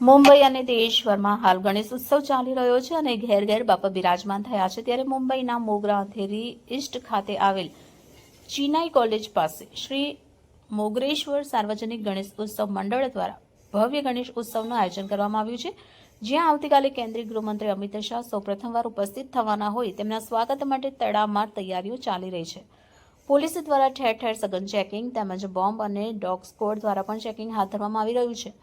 મુંબઈ અને દેશભરમાં હાલ ગણેશ ઉત્સવ ચાલી રહ્યો છે અને ઘેર ઘેર બાપા બિરાજમાન થયા છે. ત્યારે મુંબઈના મોગરા અંધેરી ઈસ્ટ ખાતે આવેલ ચિનાઈ કોલેજ પાસે શ્રી મોગરેશ્વર સાર્વજનિક ગણેશ ઉત્સવ મંડળ દ્વારા ભવ્ય ગણેશ ઉત્સવનું આયોજન કરવામાં આવ્યું છે, જ્યાં આવતીકાલે કેન્દ્રીય ગૃહમંત્રી અમિત શાહ સૌ પ્રથમવાર ઉપસ્થિત થવાના હોય તેમના સ્વાગત માટે તડામાર તૈયારીઓ ચાલી રહી છે. પોલીસ દ્વારા ઠેર ઠેર સઘન ચેકિંગ તેમજ બોમ્બ અને ડોગ સ્ક્વોડ દ્વારા પણ ચેકિંગ હાથ ધરવામાં આવી રહ્યું છે.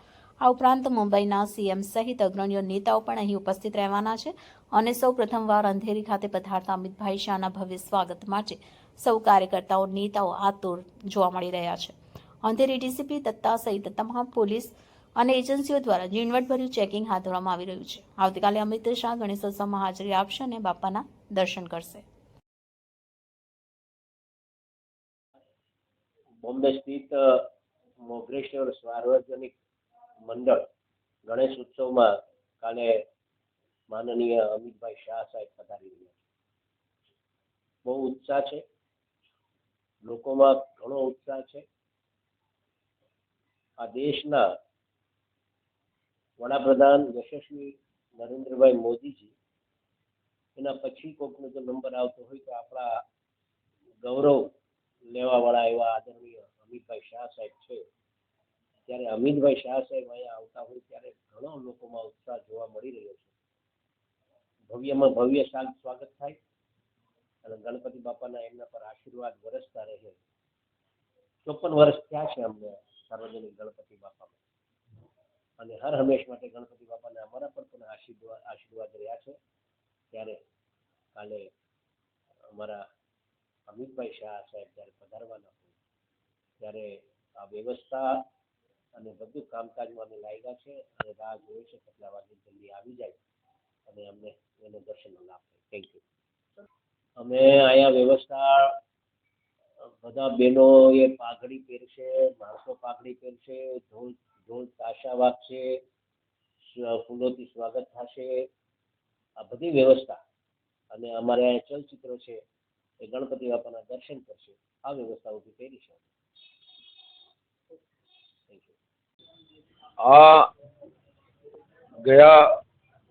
આ ઉપરાંત મુંબઈના સીએમ સહિત અગ્રણીય નેતાઓ પણ અહીં ઉપસ્થિત રહેવાના છે અને સૌ પ્રથમવાર અંધેરી ખાતે પધારતા અમિતભાઈ શાહના ભવ્ય સ્વાગત માટે સૌ કાર્યકર્તાઓ નેતાઓ આતુર જોવા મળી રહ્યા છે. અંધેરી ડીસીપી દત્તા સહિત તમામ પોલીસ અને એજન્સીઓ દ્વારા ઝીણવટભર્યું ચેકિંગ હાથ ધરવામાં આવી રહ્યું છે. આવતીકાલે અમિત શાહ ગણેશોત્સવમાં હાજરી આપશે અને બાપાના દર્શન કરશે. બોમ્બે સ્થિત મોગરેશ્વર સાર્વજનિક મંડળ ગણેશ ઉત્સવમાં કાલે માનનીય અમિતભાઈ શાહ સાહેબ પધારી રહ્યા છે. બહુ ઉત્સાહ છે, લોકોમાં ઘણો ઉત્સાહ છે. આ દેશના વડાપ્રધાન યશસ્વી નરેન્દ્રભાઈ મોદીજી એના પછી કોઈકનો જો નંબર આવતો હોય તો આપણા ગૌરવ લેવાવાળા એવા આદરણીય અમિતભાઈ શાહ સાહેબ છે. ત્યારે અમિતભાઈ શાહ સાહેબ અહીંયા આવતા હોય ત્યારે ઘણો લોકોમાં ઉત્સાહ જોવા મળી રહ્યો છે. ભવ્યમાં ભવ્ય સ્વાગત થાય અને ગણપતિ બાપાના એમના પર આશીર્વાદ વરસતા રહે. 54 વર્ષ થયા છે અમને સાર્વજનિક ગણપતિ બાપામાં અને હર હંમેશ માટે ગણપતિ બાપાના અમારા પર પણ આશીર્વાદ રહ્યા છે. ત્યારે કાલે અમારા અમિતભાઈ શાહ સાહેબ જ્યારે પધારવાના હોય ત્યારે આ વ્યવસ્થા અને બધું કામકાજમાં અમે લાગ્યા છે અને રાહ જોઈએ છે કેટલા વાગે જલ્દી આવી જાય અને અમને એને દર્શનનો લાભ થાય. Thank you. અમે અહીંયા વ્યવસ્થા બધા બહેનોએ પાઘડી પહેરશે, માણસો પાઘડી પહેરશે, ઢોલ તાશા વાગશે, ફૂલોથી સ્વાગત થશે. આ બધી વ્યવસ્થા અને અમારે અહીંયા ચલચિત્રો છે એ ગણપતિ બાપાના દર્શન કરશે. આ વ્યવસ્થા ઊભી કરી છે. આ ગયા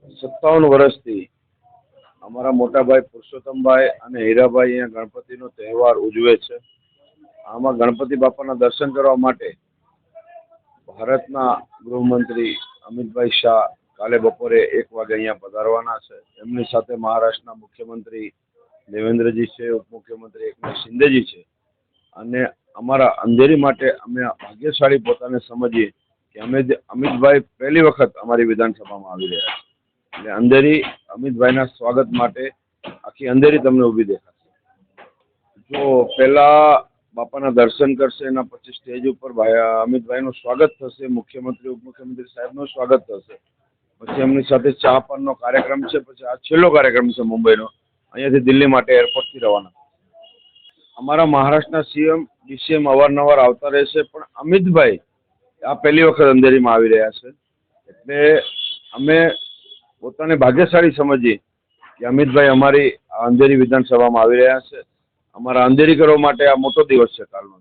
57 વર્ષથી અમારા મોટાભાઈ પુરુષોત્તમભાઈ અને હીરાભાઈ અહીંયા ગણપતિનો તહેવાર ઉજવે છે. આમાં ગણપતિ બાપાના દર્શન કરવા માટે ભારતના ગૃહમંત્રી અમિતભાઈ શાહ કાલે બપોરે 1 વાગે અહીંયા પધારવાના છે. એમની સાથે મહારાષ્ટ્રના મુખ્યમંત્રી દેવેન્દ્રજી છે, ઉપમુખ્યમંત્રી એકનાથ શિંદેજી છે અને અમારા અંધેરી માટે અમે ભાગ્યશાળી પોતાને સમજીએ કે અમિતભાઈ પહેલી વખત અમારી વિધાનસભામાં આવી રહ્યા છે. એટલે અંધેરી અમિતભાઈના સ્વાગત માટે આખી અંધેરી તમને ઊભી દેખાશે. જો પહેલા બાપાના દર્શન કરશે, એના પછી સ્ટેજ ઉપર અમિતભાઈનું સ્વાગત થશે, મુખ્યમંત્રી ઉપમુખ્યમંત્રી સાહેબનું સ્વાગત થશે. પછી એમની સાથે ચા પાનનો કાર્યક્રમ છે. પછી આ છેલ્લો કાર્યક્રમ છે મુંબઈનો. અહીંયાથી દિલ્હી માટે એરપોર્ટથી રવાના. અમારા મહારાષ્ટ્રના સીએમ ડીસીએમ અવારનવાર આવતા રહેશે, પણ અમિતભાઈ આ પહેલી વખત અંધેરીમાં આવી રહ્યા છે. એટલે અમે પોતાને ભાગ્યશાળી સમજીએ કે અમિતભાઈ અમારી અંધેરી વિધાનસભામાં આવી રહ્યા છે. અમારા અંધેરી કરવા માટે આ મોટો દિવસ છે કાલનો.